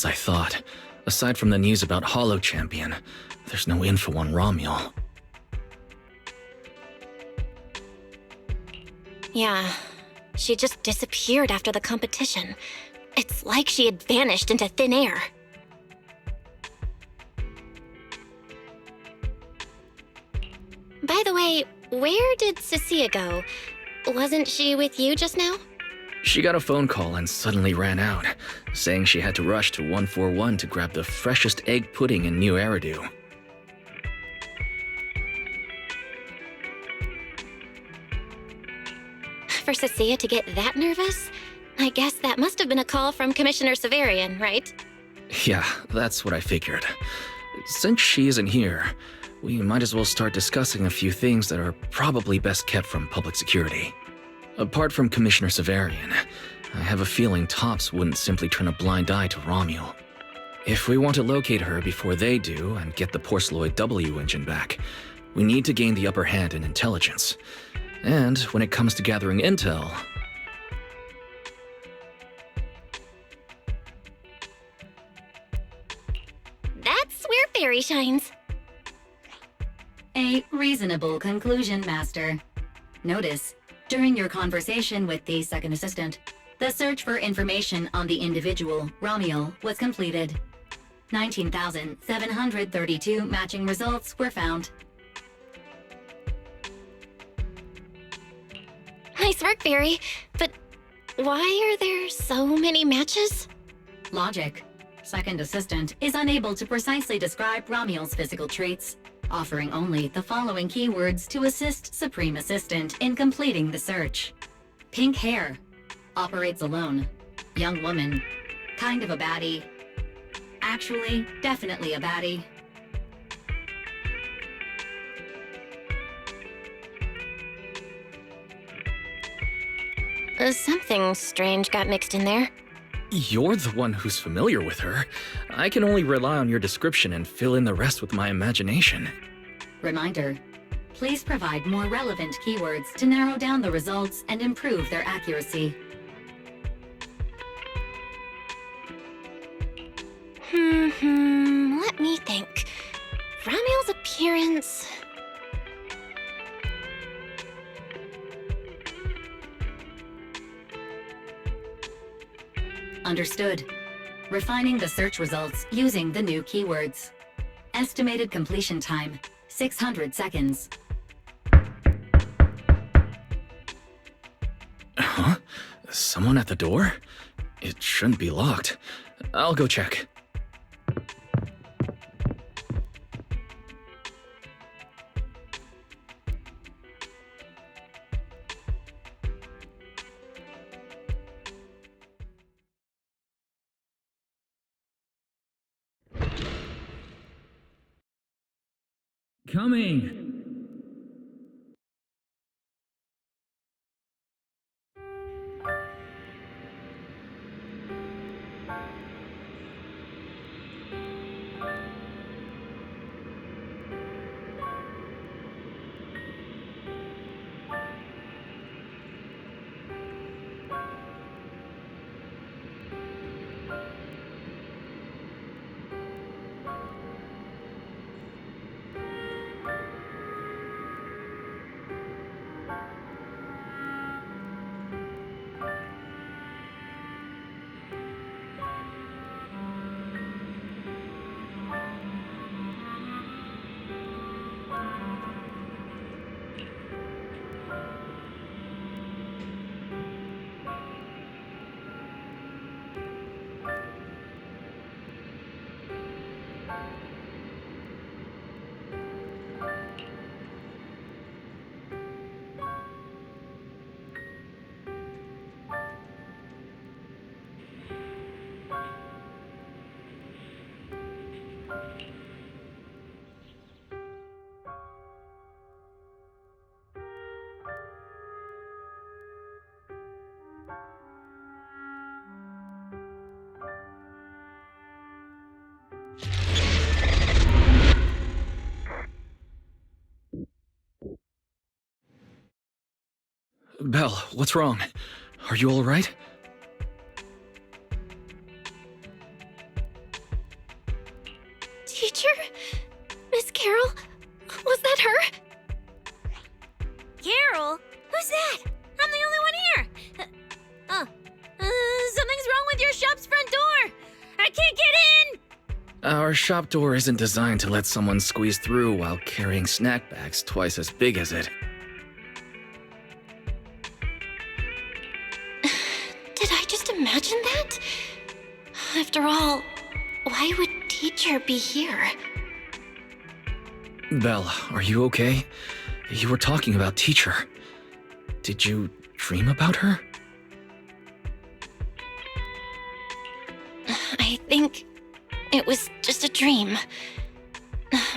as I thought. Aside from the news about Hollow Champion, there's no info on Ramiel. Yeah, she just disappeared after the competition. It's like she had vanished into thin air. By the way, where did Cecilia go? Wasn't she with you just now? She got a phone call and suddenly ran out, saying she had to rush to 141 to grab the freshest egg pudding in New Eridan. For Cecilia to get that nervous? I guess that must have been a call from Commissioner Severian, right? Yeah, that's what I figured. Since she isn't here, we might as well start discussing a few things that are probably best kept from public security. Apart from Commissioner Severian, I have a feeling Tops wouldn't simply turn a blind eye to Ramiel. If we want to locate her before they do and get the Porceloid W engine back, we need to gain the upper hand in intelligence. And when it comes to gathering intel... That's where Fairy shines. A reasonable conclusion, Master. Notice, during your conversation with the second assistant, the search for information on the individual, Ramiel, was completed. 19,732 matching results were found. Nice work, Fairy. But why are there so many matches? Logic. Second assistant is unable to precisely describe Ramiel's physical traits, offering only the following keywords to assist Supreme Assistant in completing the search. Pink hair. Operates alone. Young woman. Kind of a baddie. Actually, definitely a baddie. Something strange got mixed in there. You're the one who's familiar with her. I can only rely on your description and fill in the rest with my imagination. Reminder. Please provide more relevant keywords to narrow down the results and improve their accuracy. Let me think. Ramiel's appearance... Understood. Refining the search results using the new keywords. Estimated completion time, 600 seconds. Huh? Someone at the door? It shouldn't be locked. I'll go check. Coming! Belle, what's wrong? Are you all right? Carol? Was that her? Carol? Who's that? I'm the only one here. Something's wrong with your shop's front door. I can't get in. Our shop door isn't designed to let someone squeeze through while carrying snack bags twice as big as it. Did I just imagine that? After all, why would teacher be here? Belle, are you okay? You were talking about teacher. Did you dream about her? I think it was just a dream.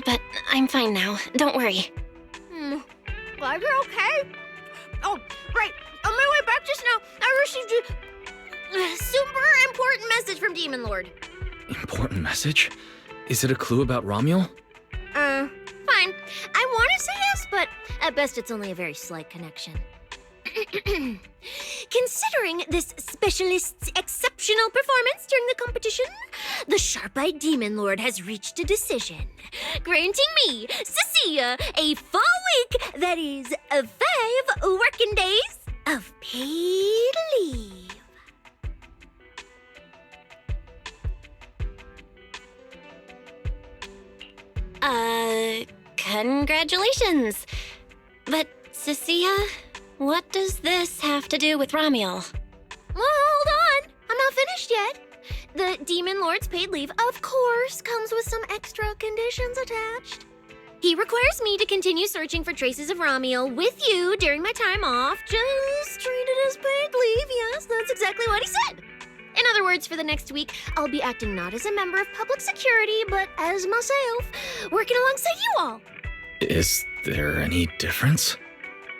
But I'm fine now. Don't worry. Glad you're okay. Oh, right. On my way back just now, I received a super important message from Demon Lord. Important message? Is it a clue about Ramiel? Fine. I want to say yes, but at best it's only a very slight connection. Considering this specialist's exceptional performance during the competition, the sharp-eyed Demon Lord has reached a decision, granting me, Cecilia, a full week, that is, 5 working days of paid leave. Congratulations. But, Cecilia, what does this have to do with Ramiel? Well, hold on. I'm not finished yet. The Demon Lord's paid leave, of course, comes with some extra conditions attached. He requires me to continue searching for traces of Ramiel with you during my time off. Just treat it as paid leave. Yes, that's exactly what he said. In other words, for the next week, I'll be acting not as a member of public security, but as myself, working alongside you all. Is there any difference?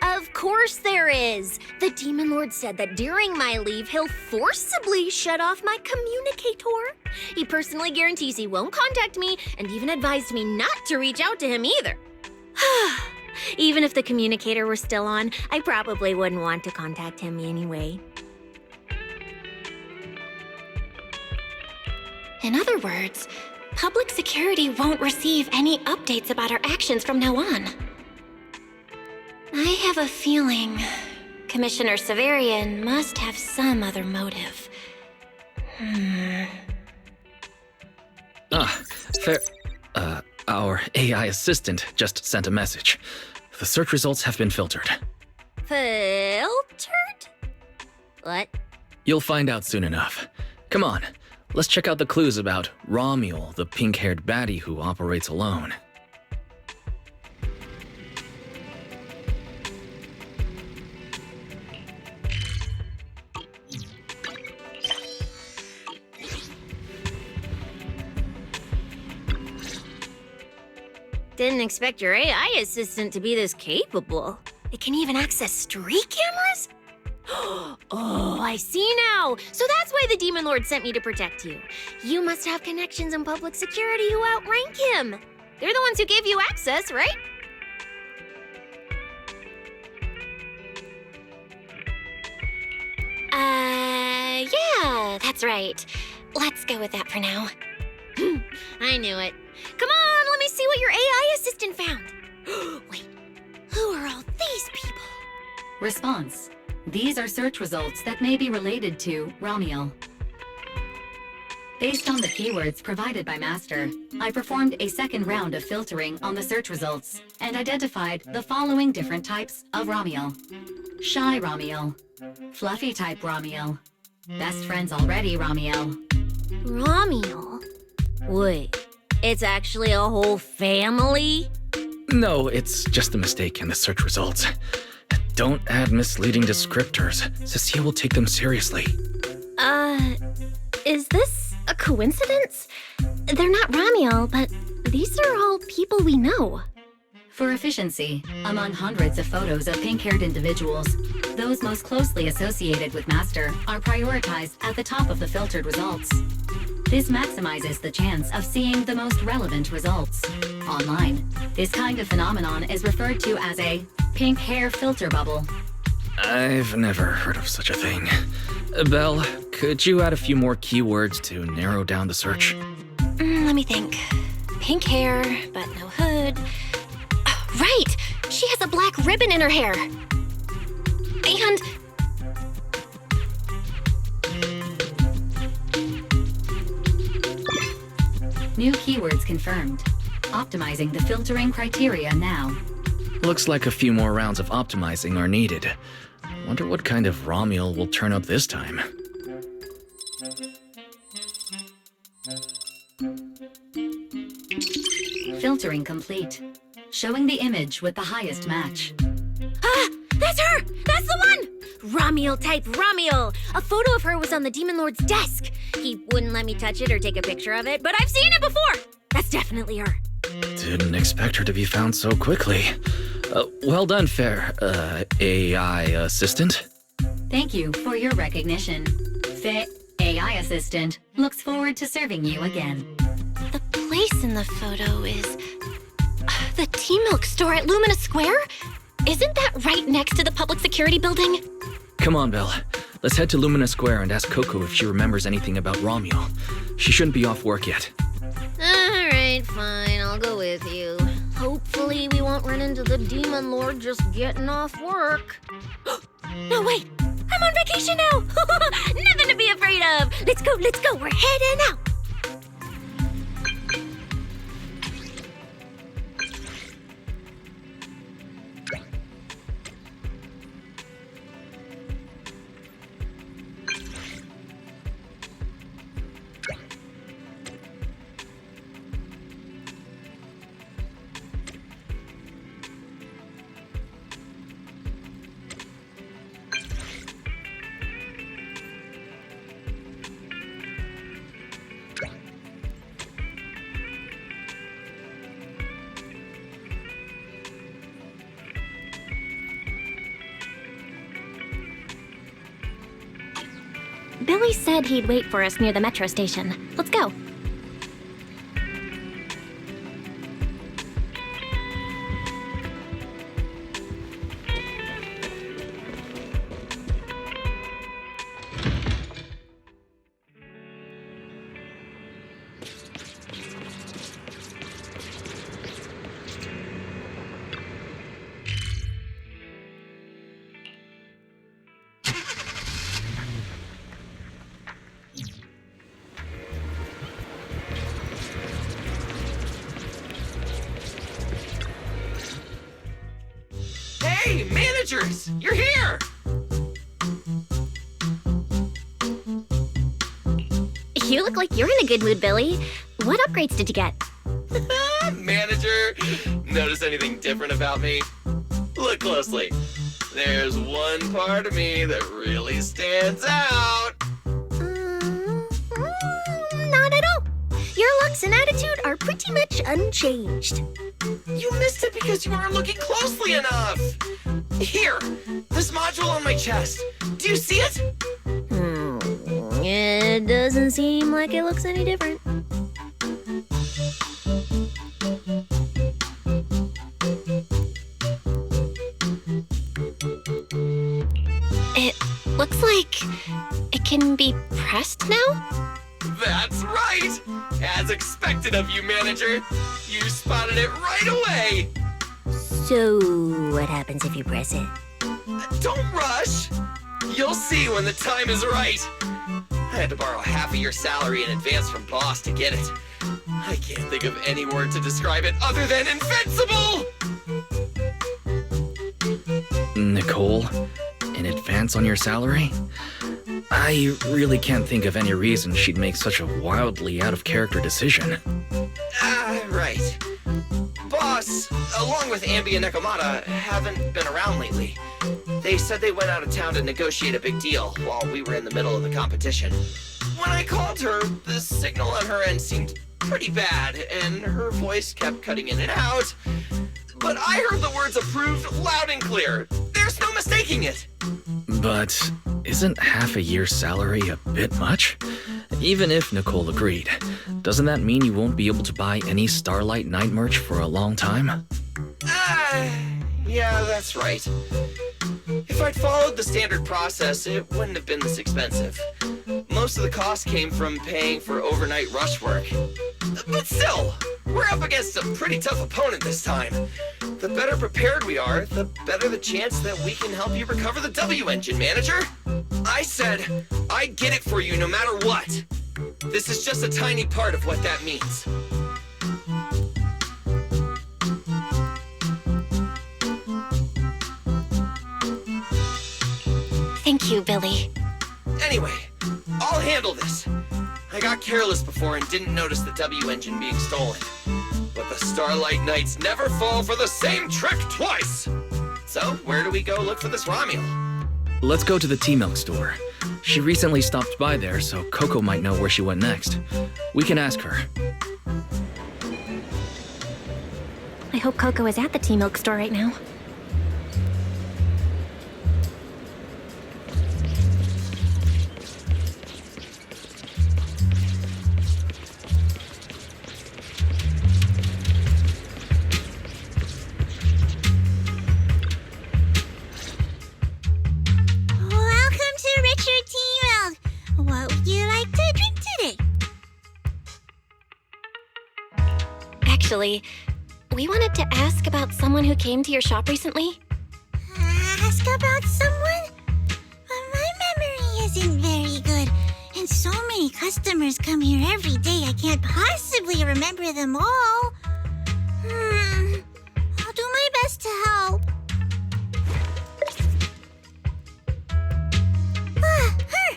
Of course there is. The Demon Lord said that during my leave, he'll forcibly shut off my communicator. He personally guarantees he won't contact me and even advised me not to reach out to him either. Even if the communicator were still on, I probably wouldn't want to contact him anyway. In other words, public security won't receive any updates about our actions from now on. I have a feeling Commissioner Severian must have some other motive. Fair. Our AI assistant just sent a message. The search results have been filtered. Filtered? What? You'll find out soon enough. Come on, let's check out the clues about Ramiel, the pink-haired baddie who operates alone. Didn't expect your AI assistant to be this capable. It can even access street cameras? Oh, I see now. So that's why the Demon Lord sent me to protect you. You must have connections in public security who outrank him. They're the ones who gave you access, right? Yeah, that's right. Let's go with that for now. I knew it. Come on, let me see what your AI assistant found. Wait, who are all these people? Response. These are search results that may be related to Ramiel. Based on the keywords provided by Master, I performed a second round of filtering on the search results and identified the following different types of Ramiel. Shy Ramiel, Fluffy type Ramiel, Best friends already Ramiel. Ramiel? Wait, it's actually a whole family? No, it's just a mistake in the search results. Don't add misleading descriptors. Cecilia will take them seriously. Is this a coincidence? They're not Ramiel, but these are all people we know. For efficiency, among hundreds of photos of pink-haired individuals, those most closely associated with Master are prioritized at the top of the filtered results. This maximizes the chance of seeing the most relevant results. Online, this kind of phenomenon is referred to as a pink hair filter bubble. I've never heard of such a thing. Belle, could you add a few more keywords to narrow down the search? Let me think. Pink hair, but no hood. ribbon in her hair. And New keywords confirmed. Optimizing the filtering criteria now. Looks like a few more rounds of optimizing are needed. Wonder what kind of Ramiel will turn up this time. Filtering complete. Showing the image with the highest match. ah, that's her! That's the one! Ramiel type Ramiel! A photo of her was on the Demon Lord's desk. He wouldn't let me touch it or take a picture of it, but I've seen it before! That's definitely her. Didn't expect her to be found so quickly. Well done, fair, AI assistant. Thank you for your recognition. Fit AI assistant looks forward to serving you again. The place in the photo is... the T-Milk store at Lumina Square? Isn't that right next to the public security building? Come on, Belle. Let's head to Lumina Square and ask Coco if she remembers anything about Ramiel. She shouldn't be off work yet. Alright, fine, I'll go with you. Hopefully we won't run into the Demon Lord just getting off work. No, wait! I'm on vacation now! Nothing to be afraid of! Let's go, we're heading out! Billy said he'd wait for us near the metro station. Let's go. Hey, managers! You're here! You look like you're in a good mood, Billy. What upgrades did you get? Manager, notice anything different about me? Look closely. There's one part of me that really stands out. Not at all. Your looks and attitude are pretty much unchanged. You missed it because you weren't looking closely enough. Here, this module on my chest. Do you see it? It doesn't seem like it looks any different. It looks like it can be pressed now? That's right! As expected of you, manager. You spotted it right away. So, what happens if you press it? Don't rush. You'll see when the time is right. I had to borrow half of your salary in advance from boss to get it. I can't think of any word to describe it other than invincible! Nicole, in advance on your salary? I really can't think of any reason she'd make such a wildly out-of-character decision. Right. Boss, along with Ambi and Nekomata, haven't been around lately. They said they went out of town to negotiate a big deal while we were in the middle of the competition. When I called her, the signal on her end seemed pretty bad, and her voice kept cutting in and out. But I heard the words approved loud and clear. There's no mistaking it. But isn't half a year's salary a bit much? Even if Nicole agreed, doesn't that mean you won't be able to buy any Starlight Night merch for a long time? Yeah, that's right. If I'd followed the standard process, it wouldn't have been this expensive. Most of the cost came from paying for overnight rush work. But still, we're up against a pretty tough opponent this time. the better prepared we are, the better the chance that we can help you recover the W engine, manager. I said I'd get it for you no matter what. This is just a tiny part of what that means. Thank you, Billy. Anyway, I'll handle this. I got careless before and didn't notice the W engine being stolen. But the Starlight Knights never fall for the same trick twice! So, where do we go look for this Ramiel? Let's go to the T-Milk store. She recently stopped by there, so Coco might know where she went next. We can ask her. I hope Coco is at the T-Milk store right now. What would you like to drink today? Actually, we wanted to ask about someone who came to your shop recently. Ask about someone? My memory isn't very good, and so many customers come here every day I can't possibly remember them all. I'll do my best to help. Her!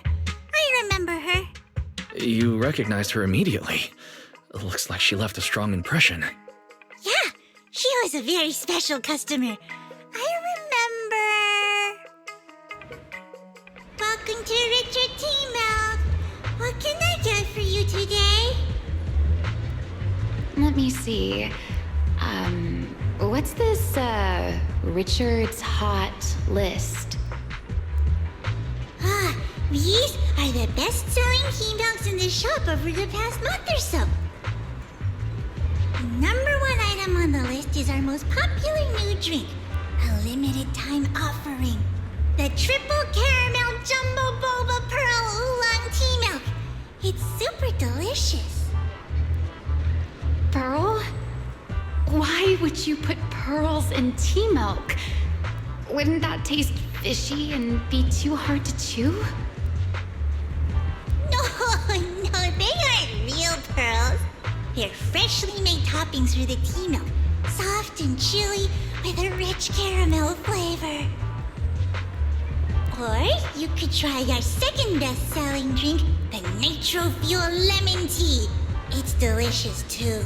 I remember her. You recognized her immediately. Looks like she left a strong impression. Yeah, she was a very special customer. I remember. Welcome to Richard T. Milk. What can I get for you today? Let me see. What's this, Richard's Hot List? These are the best-selling tea milks in the shop over the past month or so. The number one item on the list is our most popular new drink, a limited-time offering. The Triple Caramel Jumbo Boba Pearl Oolong Tea Milk. It's super delicious. Pearl? Why would you put pearls in tea milk? Wouldn't that taste fishy and be too hard to chew? No, they aren't real pearls. They're freshly made toppings for the tea milk, soft and chewy with a rich caramel flavor. Or you could try our second best-selling drink, the Nitro Fuel Lemon Tea. It's delicious too.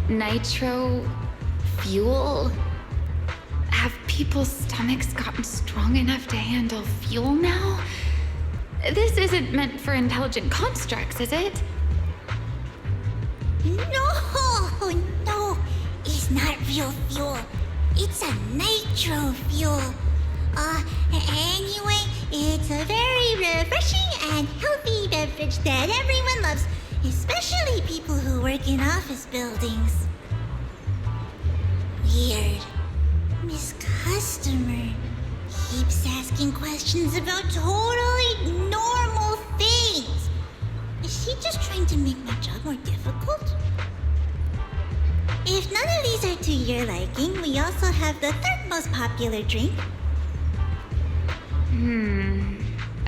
Nitro fuel? Have people's stomachs gotten strong enough to handle fuel now? This isn't meant for intelligent constructs, is it? No, it's not real fuel. It's a nitro fuel. Anyway, it's a very refreshing and healthy beverage that everyone loves, especially people who work in office buildings. Weird. Miss Customer keeps asking questions about totally normal things. Is she just trying to make my job more difficult? If none of these are to your liking, we also have the third most popular drink.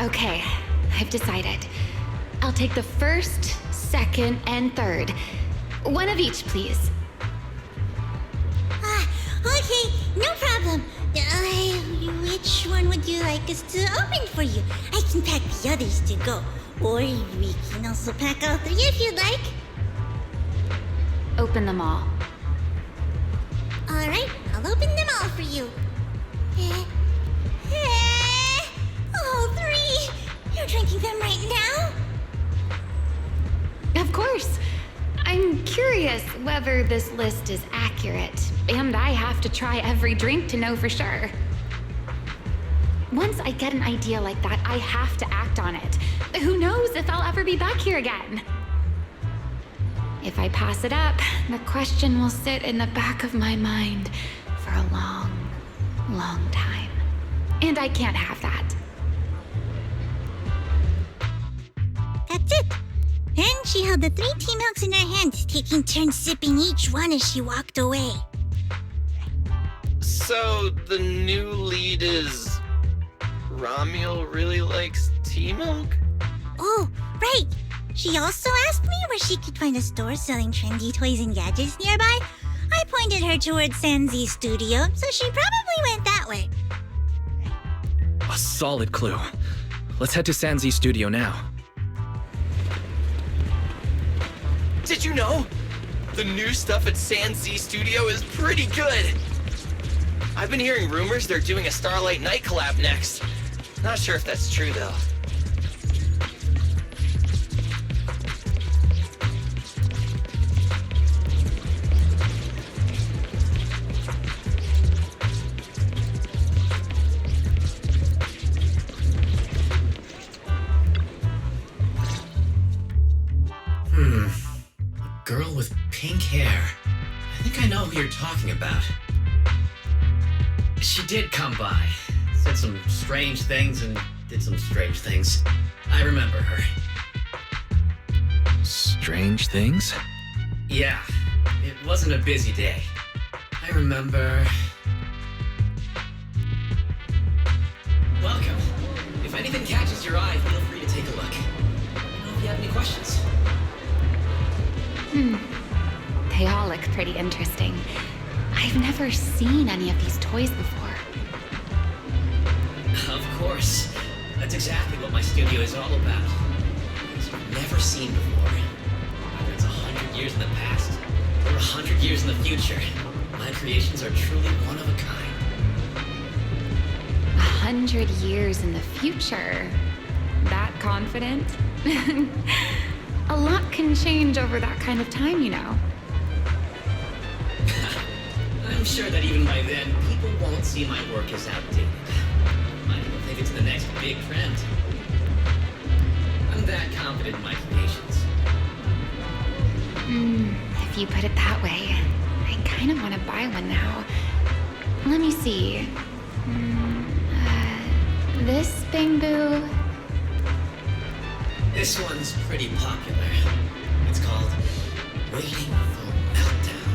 Okay, I've decided. I'll take the first, second, and third. One of each, please. Okay, no problem. Which one would you like us to open for you? I can pack the others to go. Or we can also pack all three if you'd like. Open them all. Alright, I'll open them all for you. All three! You're drinking them right now? Of course. I'm curious whether this list is accurate, and I have to try every drink to know for sure. Once I get an idea like that, I have to act on it. Who knows if I'll ever be back here again? If I pass it up, the question will sit in the back of my mind for a long, long time. And I can't have that. That's it. Then she held the 3 tea milks in her hands, taking turns sipping each one as she walked away. So, the new lead is... Ramiel really likes tea milk? Oh, right. She also asked me where she could find a store selling trendy toys and gadgets nearby. I pointed her towards Sanzi's studio, so she probably went that way. A solid clue. Let's head to Sanzi's studio now. Did you know? The new stuff at Sanzi Studio is pretty good. I've been hearing rumors they're doing a Starlight Night collab next. Not sure if that's true, though. A girl with pink hair. I think I know who you're talking about. She did come by, said some strange things and did some strange things. I remember her. Strange things? Yeah, it wasn't a busy day. I remember... Welcome. If anything catches your eye, feel free to take a look. Let me know if you have any questions. They all look pretty interesting. I've never seen any of these toys before. Of course. That's exactly what my studio is all about. Things you've never seen before. Whether it's 100 years in the past or 100 years in the future, my creations are truly one of a kind. 100 years in the future? That confident? A lot can change over that kind of time, you know. I'm sure that even by then, people won't see my work as outdated. Might even think it's the next big trend. I'm that confident in my creations. If you put it that way, I kind of want to buy one now. Let me see. This Bamboo. This one's pretty popular. It's called Waiting for Meltdown.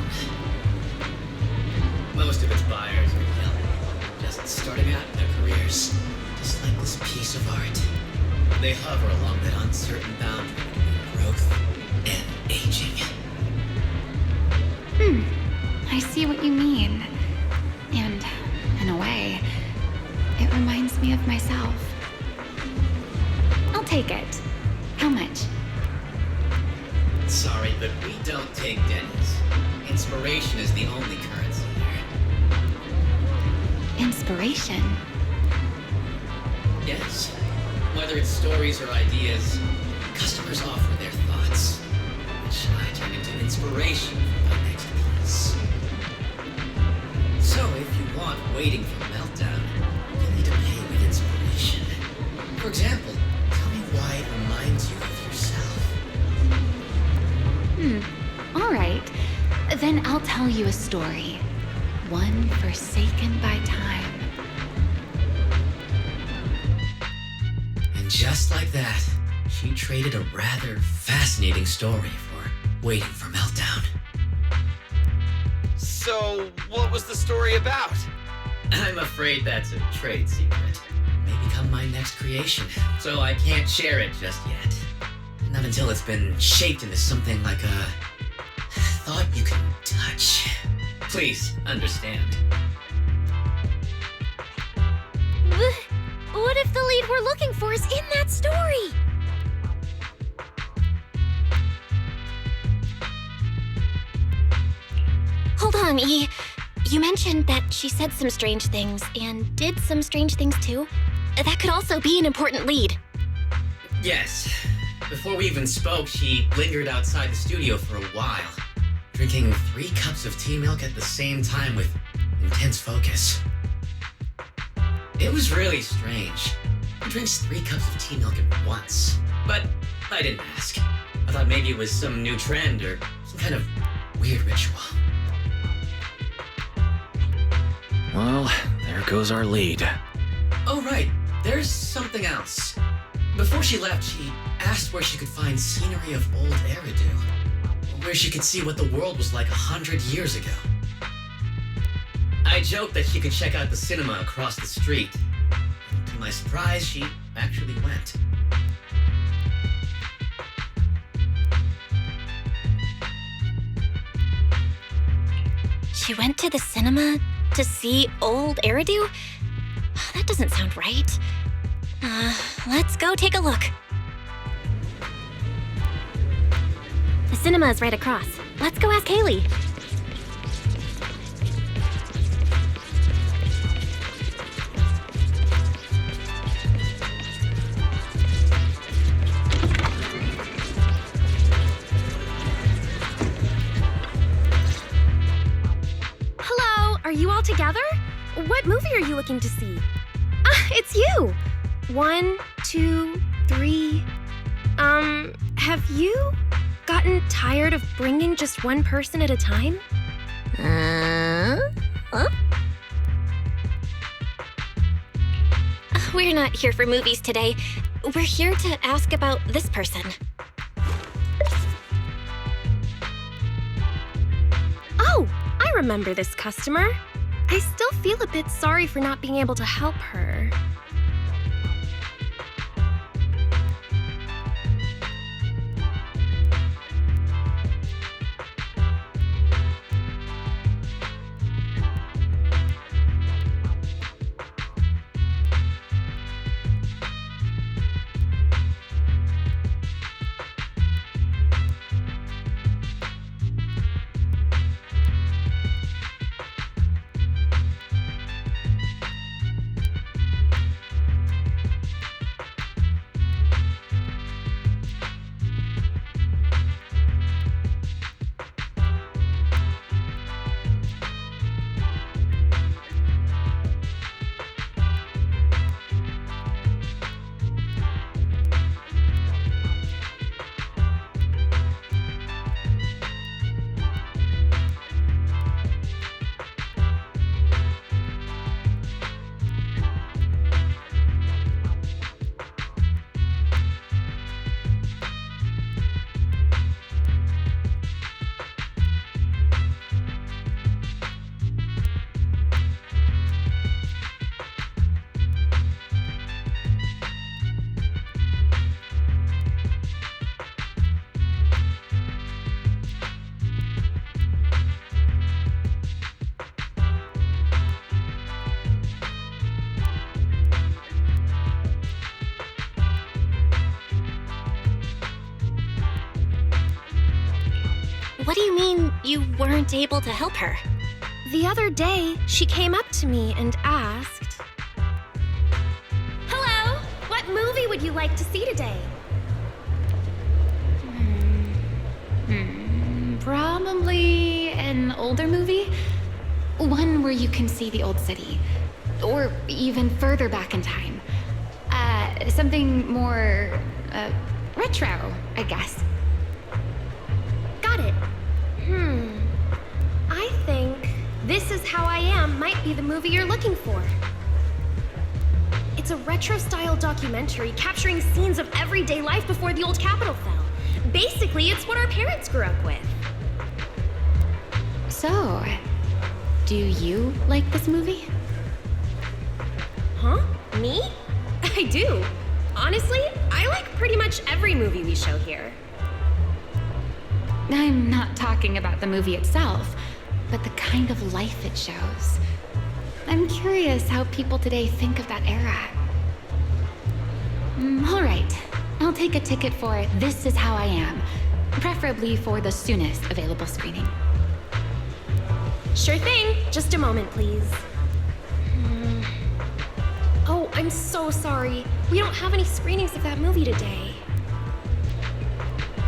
Most of its buyers are young, just starting out in their careers, just like this piece of art. They hover along that uncertain boundary between growth and aging. I see what you mean. And, in a way, it reminds me of myself. I'll take it. How much? Sorry, but we don't take pennies. Inspiration is the only currency here. Inspiration? Yes. Whether it's stories or ideas, customers offer their thoughts, which I turn into inspiration for my next piece. So if you want Waiting for Meltdown, you'll need to pay with inspiration. For example, tell me why it reminds you of yourself. All right. Then I'll tell you a story. One forsaken by time. And just like that, she traded a rather fascinating story for Waiting for Meltdown. So, what was the story about? I'm afraid that's a trade secret. It may become my next creation, so I can't share it just yet. Not until it's been shaped into something like a thought you can touch. Please, understand. What if the lead we're looking for is in that story? Hold on, E. You mentioned that she said some strange things and did some strange things too. That could also be an important lead. Yes. Before we even spoke, she lingered outside the studio for a while, drinking 3 cups of tea milk at the same time with intense focus. It was really strange. Who drinks 3 cups of tea milk at once? But I didn't ask. I thought maybe it was some new trend or some kind of weird ritual. Well, there goes our lead. Oh, right. There's something else. Before she left, she asked where she could find scenery of old Eridan, where she could see what the world was like 100 years ago. I I joked that she could check out the cinema across the street. To my surprise, she actually went. She went to the cinema to see old Eridan? That doesn't sound right. Let's go take a look. The cinema is right across. Let's go ask Haley. Hello, are you all together? What movie are you looking to see? It's you! 1, 2, 3. Have you gotten tired of bringing just one person at a time? We're not here for movies today. We're here to ask about this person. Oh, I remember this customer. I still feel a bit sorry for not being able to help her. What do you mean you weren't able to help her? The other day, she came up to me and asked, "Hello, what movie would you like to see today?" Probably an older movie. One where you can see the old city. Or even further back in time. Something more, retro, I guess. Got it. I think This Is How I Am might be the movie you're looking for. It's a retro-style documentary capturing scenes of everyday life before the old Capitol fell. Basically, it's what our parents grew up with. So, do you like this movie? Huh? Me? I do. Honestly, I like pretty much every movie we show here. I'm not talking about the movie itself, but the kind of life it shows. I'm curious how people today think of that era. All right, I'll take a ticket for This Is How I Am, preferably for the soonest available screening. Sure thing. Just a moment, please. Oh, I'm so sorry. We don't have any screenings of that movie today.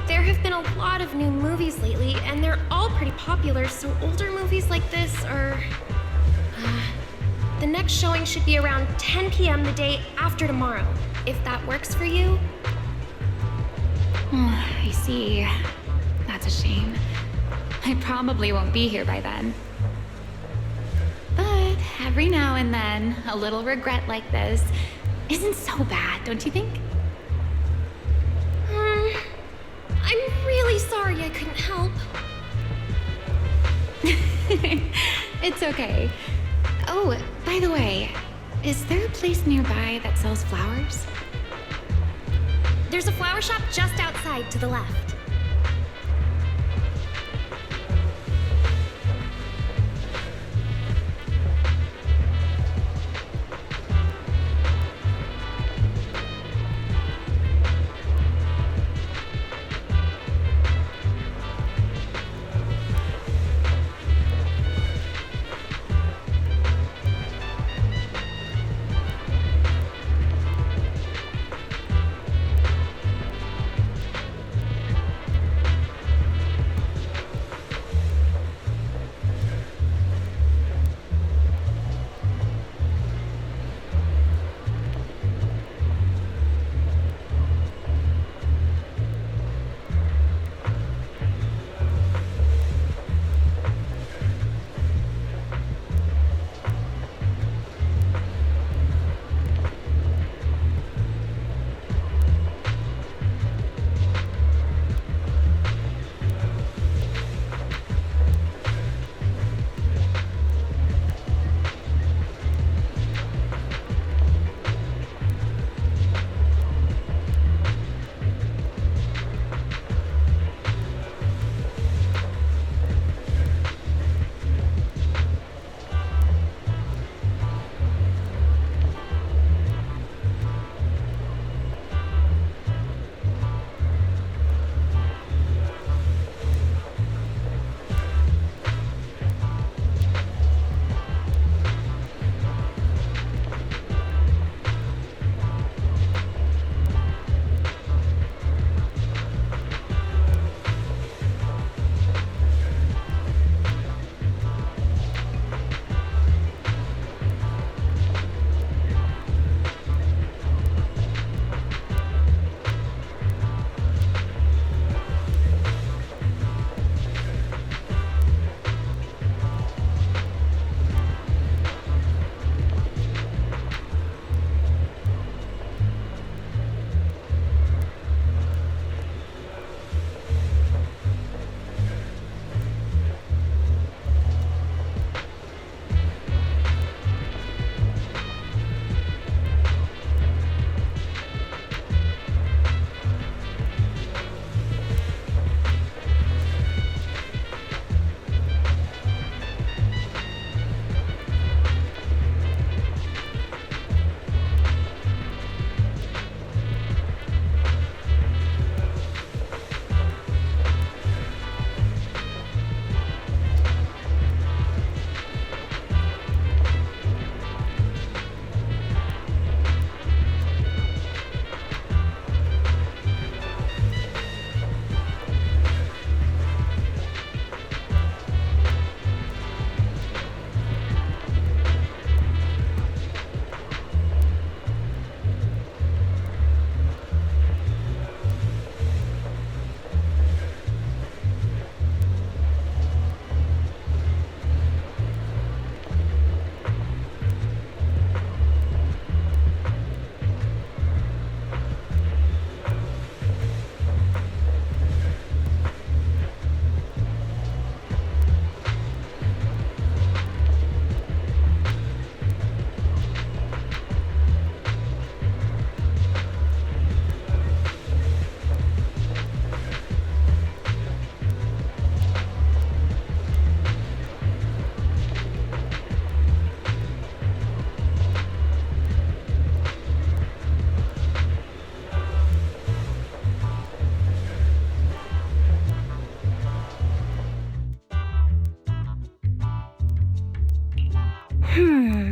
There have been a lot of new movies lately, and they're all pretty popular, so older movies like this are... the next showing should be around 10 p.m. the day after tomorrow, if that works for you. I see. That's a shame. I probably won't be here by then. But every now and then, a little regret like this isn't so bad, don't you think? I'm really sorry I couldn't help. It's okay. Oh, by the way, is there a place nearby that sells flowers? There's a flower shop just outside to the left.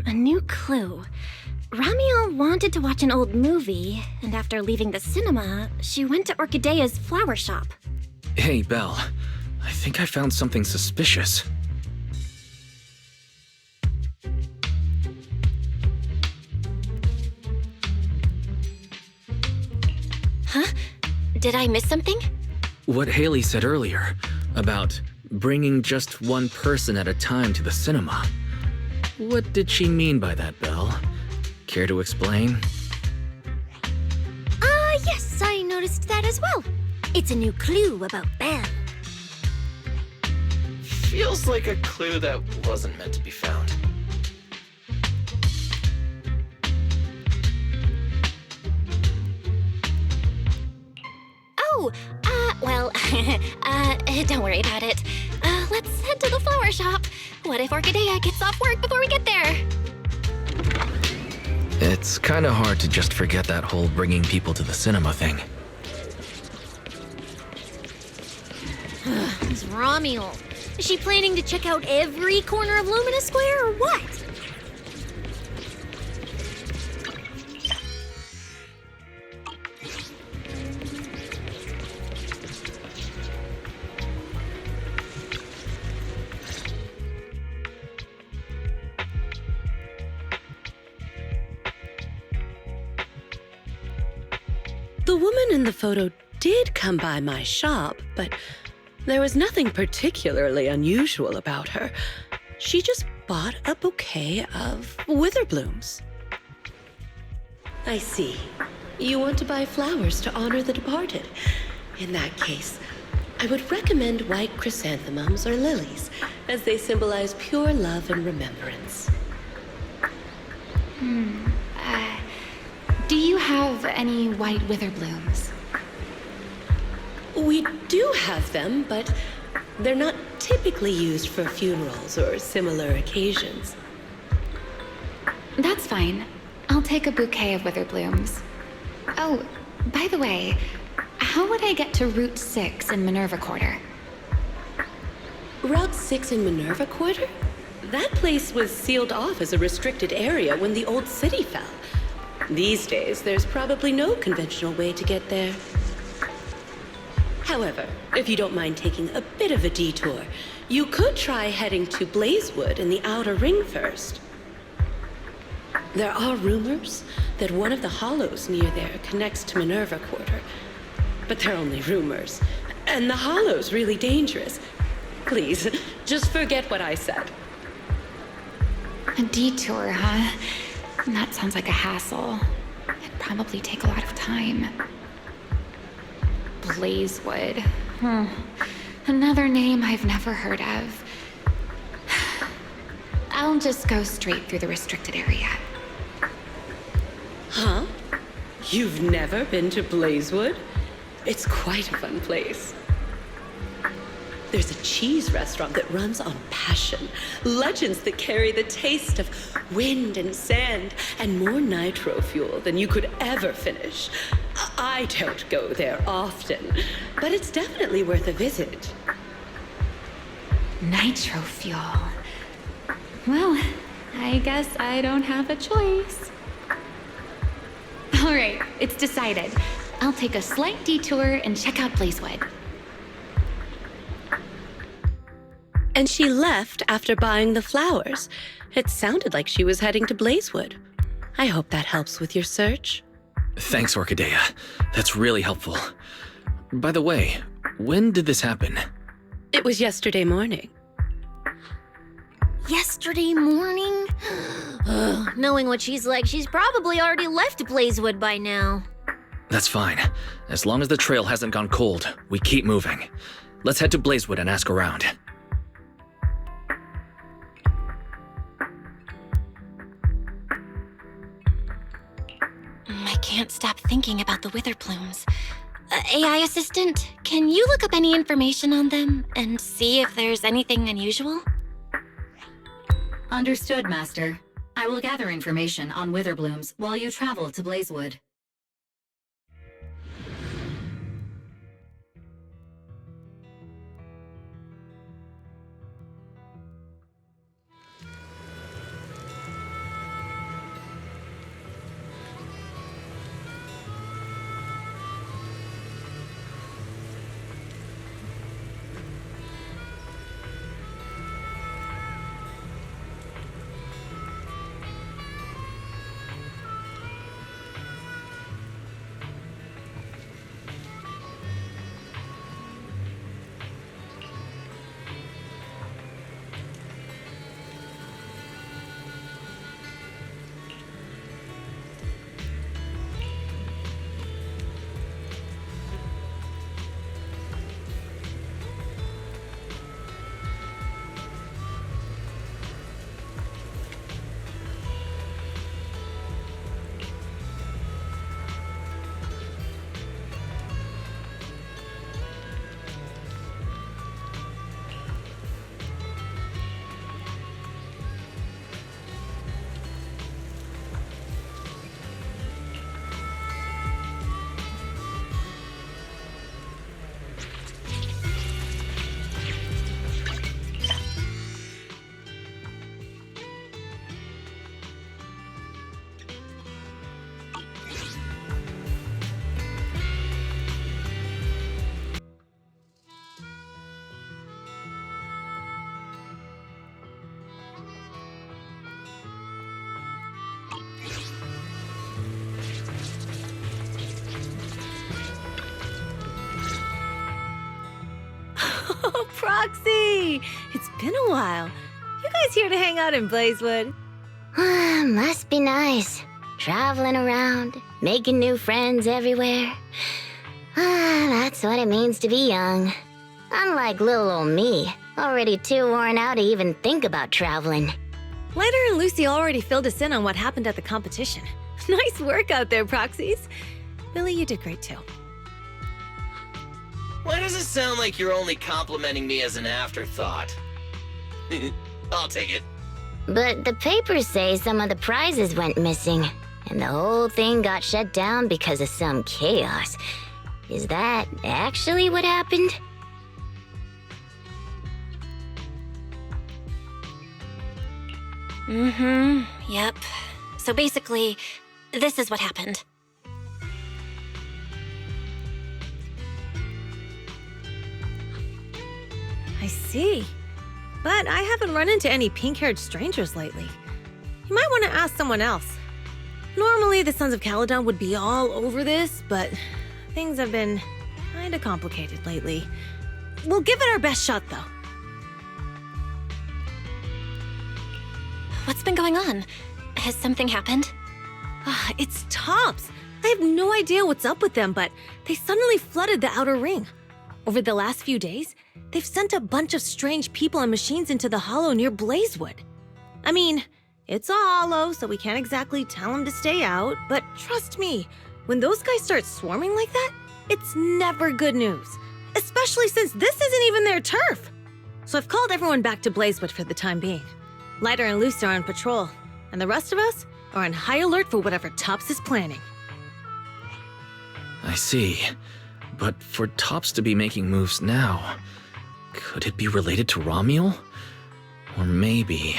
A new clue. Ramiel wanted to watch an old movie, and after leaving the cinema, she went to Orchidea's flower shop. Hey, Belle. I think I found something suspicious. Huh? Did I miss something? What Haley said earlier about bringing just one person at a time to the cinema. What did she mean by that, Belle? Care to explain? Yes, I noticed that as well. It's a new clue about Belle. Feels like a clue that wasn't meant to be found. too. Well, don't worry about it. Let's head to the flower shop. What if Orchidea gets off work before we get there? It's kinda hard to just forget that whole bringing people to the cinema thing. It's Ramiel. Is she planning to check out every corner of Lumina Square or what? The woman in the photo did come by my shop, but there was nothing particularly unusual about her. She just bought a bouquet of witherblooms. I see. You want to buy flowers to honor the departed. In that case, I would recommend white chrysanthemums or lilies, as they symbolize pure love and remembrance. Do you have any white witherblooms? We do have them, but they're not typically used for funerals or similar occasions. That's fine. I'll take a bouquet of witherblooms. Oh, by the way, how would I get to Route 6 in Minerva Quarter? Route 6 in Minerva Quarter? That place was sealed off as a restricted area when the old city fell. These days, there's probably no conventional way to get there. However, if you don't mind taking a bit of a detour, you could try heading to Blazewood in the Outer Ring first. There are rumors that one of the hollows near there connects to Minerva Quarter, but they're only rumors, and the hollow's really dangerous. Please, just forget what I said. A detour, huh? That sounds like a hassle. It'd probably take a lot of time. Blazewood. Another name I've never heard of. I'll just go straight through the restricted area. Huh? You've never been to Blazewood? It's quite a fun place. There's a cheese restaurant that runs on passion. Legends that carry the taste of wind and sand and more nitro fuel than you could ever finish. I don't go there often, but it's definitely worth a visit. Nitro fuel. Well, I guess I don't have a choice. All right, it's decided. I'll take a slight detour and check out Blazewood. And she left after buying the flowers. It sounded like she was heading to Blazewood. I hope that helps with your search. Thanks, Orchidea. That's really helpful. By the way, when did this happen? It was yesterday morning. Yesterday morning? Knowing what she's like, she's probably already left Blazewood by now. That's fine. As long as the trail hasn't gone cold, we keep moving. Let's head to Blazewood and ask around. I can't stop thinking about the wither plumes. AI assistant, can you look up any information on them and see if there's anything unusual? Understood, Master. I will gather information on witherblooms while you travel to Blazewood. Oh, Proxy! It's been a while. You guys here to hang out in Blazewood? Must be nice. Traveling around, making new friends everywhere. That's what it means to be young. Unlike little old me, already too worn out to even think about traveling. Lighter and Lucy already filled us in on what happened at the competition. Nice work out there, Proxies. Billy, you did great too. Why does it sound like you're only complimenting me as an afterthought? I'll take it. But the papers say some of the prizes went missing, and the whole thing got shut down because of some chaos. Is that actually what happened? Yep. So basically, this is what happened. I see. But I haven't run into any pink-haired strangers lately. You might want to ask someone else. Normally, the Sons of Caledon would be all over this, but things have been kinda complicated lately. We'll give it our best shot, though. What's been going on? Has something happened? It's Tops. I have no idea what's up with them, but they suddenly flooded the outer ring. Over the last few days, they've sent a bunch of strange people and machines into the hollow near Blazewood. I mean, it's a hollow, so we can't exactly tell them to stay out, but trust me, when those guys start swarming like that, it's never good news. Especially since this isn't even their turf. So I've called everyone back to Blazewood for the time being. Lighter and Lucy are on patrol, and the rest of us are on high alert for whatever Tops is planning. I see. But for Tops to be making moves now, could it be related to Ramiel? Or maybe...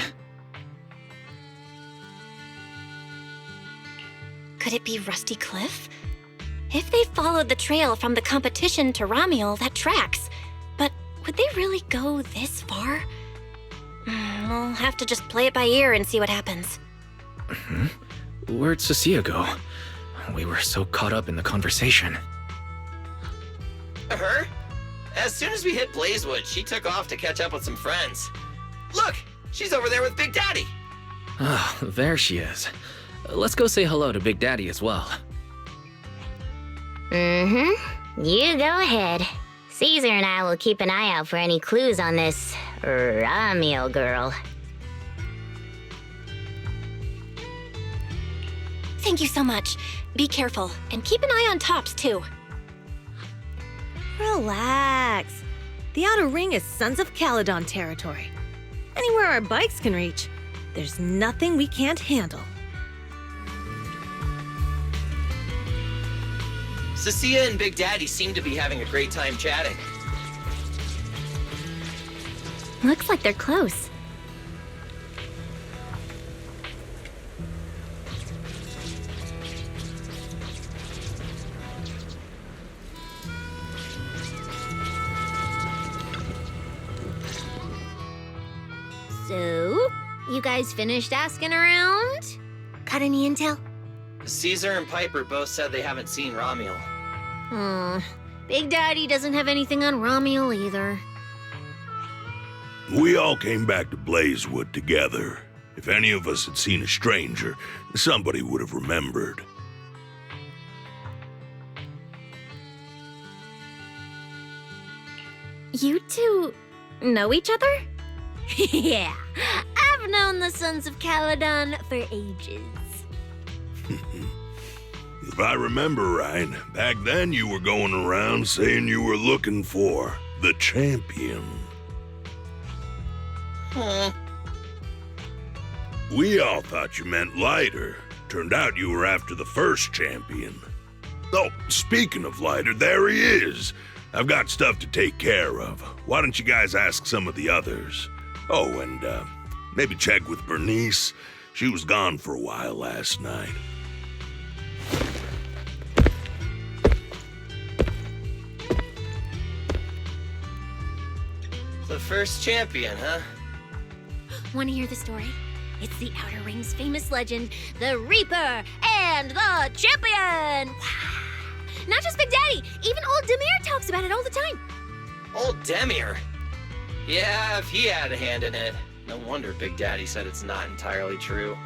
Could it be Rusty Cliff? If they followed the trail from the competition to Ramiel, that tracks. But would they really go this far? We'll have to just play it by ear and see what happens. Where'd Cecilia go? We were so caught up in the conversation. Her? As soon as we hit Blazewood, she took off to catch up with some friends. Look, she's over there with Big Daddy. Ah, there she is. Let's go say hello to Big Daddy as well. You go ahead. Caesar and I will keep an eye out for any clues on this Ramiel girl. Thank you so much. Be careful, and keep an eye on Tops, too. Relax. The outer ring is Sons of Caledon territory. Anywhere our bikes can reach, there's nothing we can't handle. Cecilia and Big Daddy seem to be having a great time chatting. Looks like they're close. So, you guys finished asking around? Got any intel? Caesar and Piper both said they haven't seen Ramiel. Big Daddy doesn't have anything on Ramiel either. We all came back to Blazewood together. If any of us had seen a stranger, somebody would have remembered. You two know each other? Yeah, I've known the Sons of Caledon for ages. If I remember right, back then you were going around saying you were looking for the champion. Huh. We all thought you meant Lighter. Turned out you were after the first champion. Oh, speaking of Lighter, there he is. I've got stuff to take care of. Why don't you guys ask some of the others? Oh, and maybe check with Bernice. She was gone for a while last night. The first champion, huh? Want to hear the story? It's the Outer Ring's famous legend, the Reaper and the Champion! Not just Big Daddy, even old Demir talks about it all the time. Old Demir? Yeah, if he had a hand in it. No wonder Big Daddy said it's not entirely true.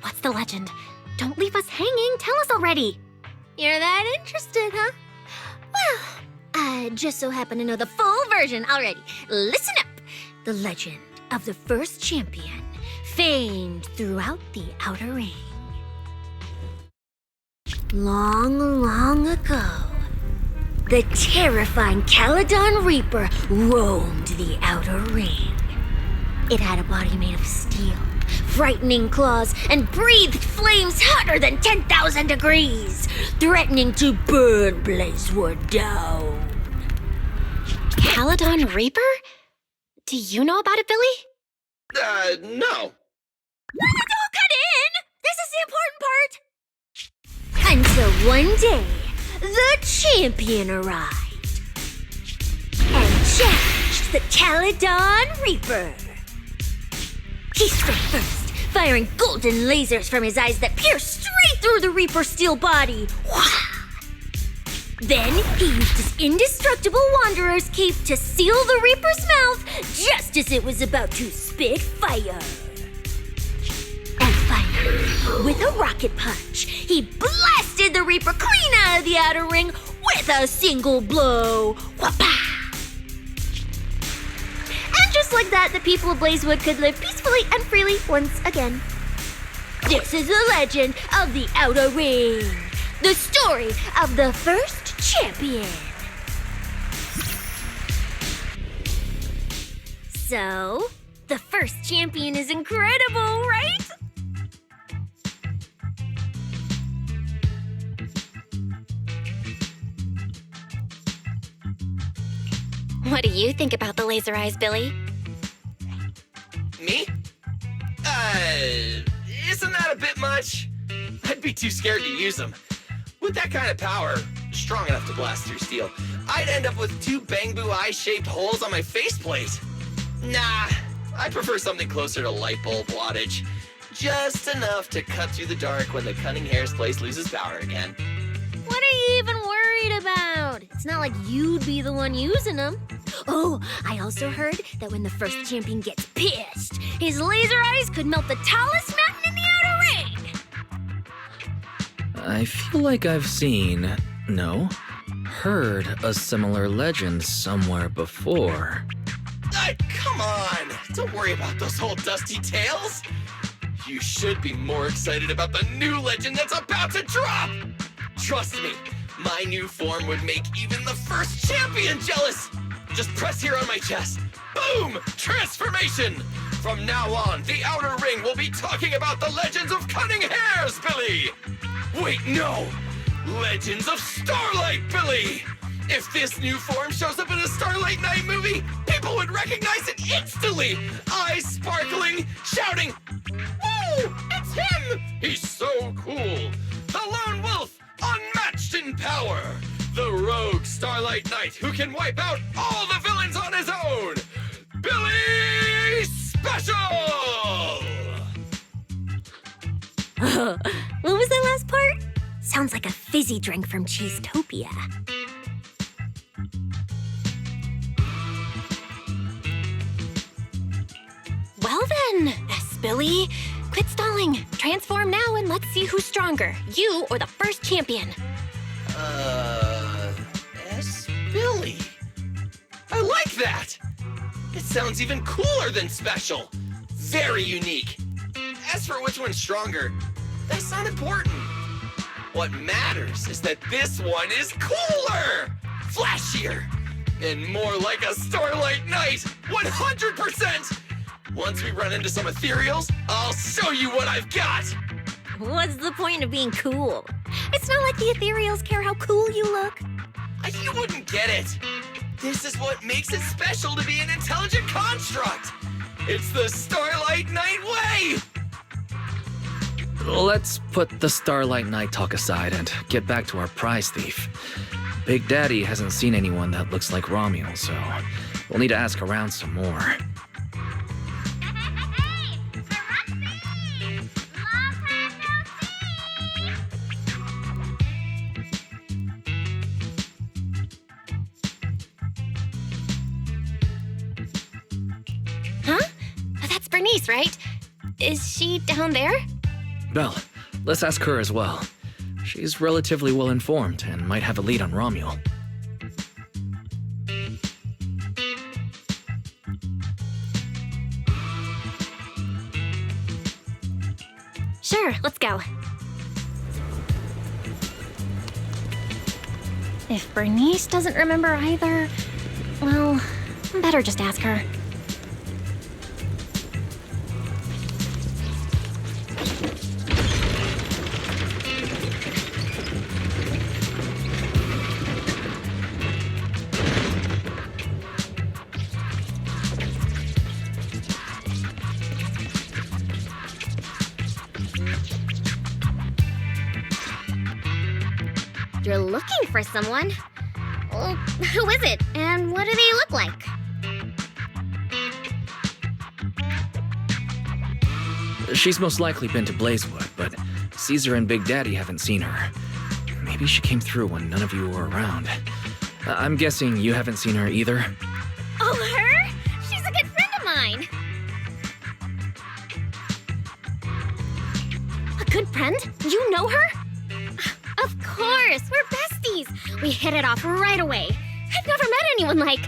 What's the legend? Don't leave us hanging. Tell us already. You're that interested, huh? Well, I just so happen to know the full version already. Listen up. The legend of the first champion, famed throughout the Outer Ring. Long, long ago, the terrifying Caledon Reaper roamed the Outer Ring. It had a body made of steel, frightening claws, and breathed flames hotter than 10,000 degrees, threatening to burn Blazewood down. Caledon Reaper? Do you know about it, Billy? No. Don't cut in! This is the important part! Until one day, the champion arrived and challenged the Caledon Reaper. He struck first, firing golden lasers from his eyes that pierced straight through the Reaper's steel body. Then he used his indestructible Wanderer's cape to seal the Reaper's mouth just as it was about to spit fire. And finally, with a rocket punch, he blasted the Reaper clean out of the Outer Ring with a single blow. Whapa! And just like that, the people of Blazewood could live peacefully and freely once again. This is the legend of the Outer Ring. The story of the first champion. So, the first champion is incredible, right? What do you think about the laser eyes, Billy? Me? Isn't that a bit much? I'd be too scared to use them. With that kind of power, strong enough to blast through steel, I'd end up with 2 bamboo eye-shaped holes on my faceplate. Nah, I prefer something closer to light bulb wattage. Just enough to cut through the dark when the cunning hair's place loses power again. What are you even worried about? It's not like you'd be the one using them. Oh, I also heard that when the first champion gets pissed, his laser eyes could melt the tallest mountain in the Outer Ring. I feel like I've seen, no, heard a similar legend somewhere before. Come on! Don't worry about those old dusty tales! You should be more excited about the new legend that's about to drop! Trust me, my new form would make even the first champion jealous! Just press here on my chest. Boom! Transformation! From now on, the Outer Ring will be talking about the legends of cunning hairs, Billy! Wait, no! Legends of Starlight, Billy! If this new form shows up in a Starlight Night movie, people would recognize it instantly! Eyes sparkling, shouting, "Whoa! It's him! He's so cool! The Lone Wolf, unmatched in power! The rogue Starlight Knight who can wipe out all the villains on his own! Billy Special!" What was that last part? Sounds like a fizzy drink from Cheesetopia. Well then, Billy, quit stalling. Transform now and let's see who's stronger, you or the first champion. Billy. I like that! It sounds even cooler than special. Very unique. As for which one's stronger, that's not important. What matters is that this one is cooler, flashier, and more like a Starlight Knight, 100%! Once we run into some ethereals, I'll show you what I've got! What's the point of being cool? It's not like the ethereals care how cool you look. You wouldn't get it. This is what makes it special to be an intelligent construct. It's the Starlight Night way. Let's put the Starlight Night talk aside and get back to our prize thief. Big Daddy hasn't seen anyone that looks like Ramiel, so we'll need to ask around some more. Huh? That's Bernice, right? Is she down there? Belle, let's ask her as well. She's relatively well informed and might have a lead on Ramiel. Sure, let's go. If Bernice doesn't remember either, well, better just ask her. You're looking for someone? Well, who is it, and what do they look like? She's most likely been to Blazewood, but Caesar and Big Daddy haven't seen her. Maybe she came through when none of you were around. I'm guessing you haven't seen her either? Oh, her? She's a good friend of mine. A good friend? You know her? Of course, we're besties. We hit it off right away. I've never met anyone like...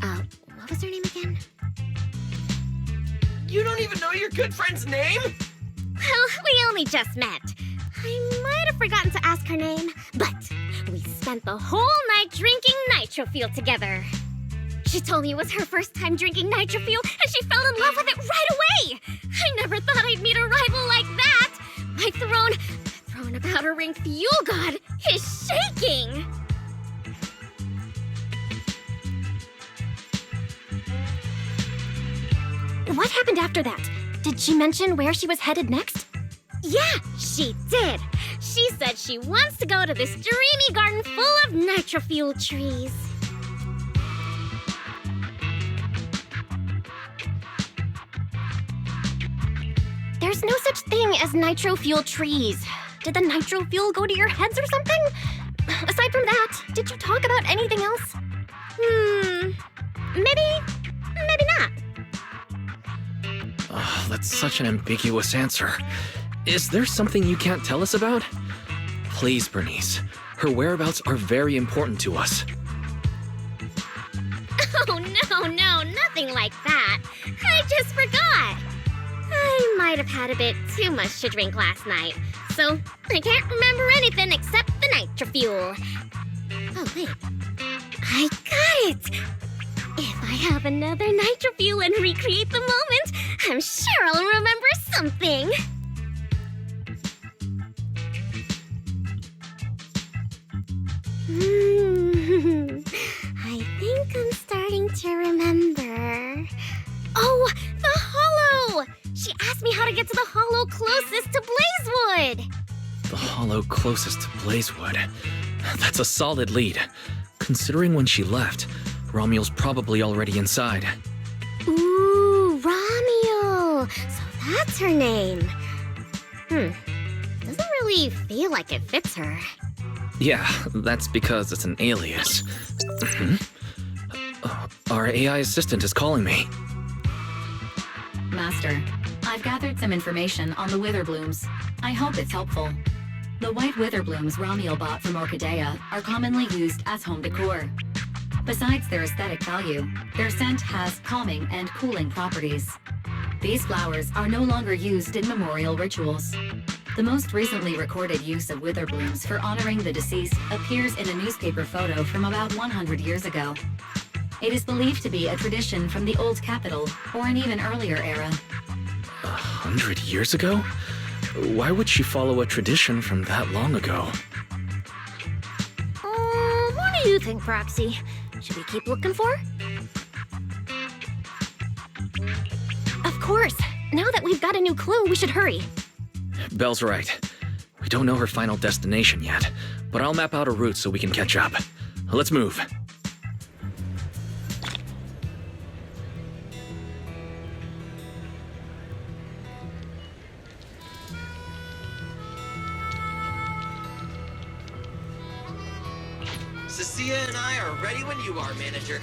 what was her name again? You don't even know your good friend's name? Well, we only just met. I might have forgotten to ask her name, but we spent the whole night drinking nitro fuel together. She told me it was her first time drinking nitro fuel, and she fell in love with it right away. I never thought I'd meet a rival like that. My throne about her ring fuel god is shaking. What happened after that? Did she mention where she was headed next? Yeah, she did. She said she wants to go to this dreamy garden full of nitro fuel trees. There's no such thing as nitro fuel trees. Did the nitro fuel go to your heads or something? Aside from that, did you talk about anything else? Maybe not. Oh, that's such an ambiguous answer. Is there something you can't tell us about? Please, Bernice. Her whereabouts are very important to us. Oh, no, nothing like that. I just forgot. I might have had a bit too much to drink last night, so I can't remember anything except the nitro fuel. Oh, wait. I got it! If I have another nitro fuel and recreate the moment, I'm sure I'll remember something. I think I'm starting to remember. Oh, the hollow! She asked me how to get to the hollow closest to Blazewood. The hollow closest to Blazewood. That's a solid lead. Considering when she left, Ramiel's probably already inside. Ooh, Ramiel. So that's her name. Doesn't really feel like it fits her. Yeah, that's because it's an alias. Our AI assistant is calling me. Master, I've gathered some information on the Witherblooms. I hope it's helpful. The white Witherblooms Ramiel bought from Orchidea are commonly used as home decor. Besides their aesthetic value, their scent has calming and cooling properties. These flowers are no longer used in memorial rituals. The most recently recorded use of Witherblooms for honoring the deceased appears in a newspaper photo from about 100 years ago. It is believed to be a tradition from the Old Capital or an even earlier era. 100 years ago? Why would she follow a tradition from that long ago? Morning, do you think, Proxy? Should we keep looking for her? Of course. Now that we've got a new clue, we should hurry. Belle's right. We don't know her final destination yet, but I'll map out a route so we can catch up. Let's move. Cecilia and I are ready when you are, manager.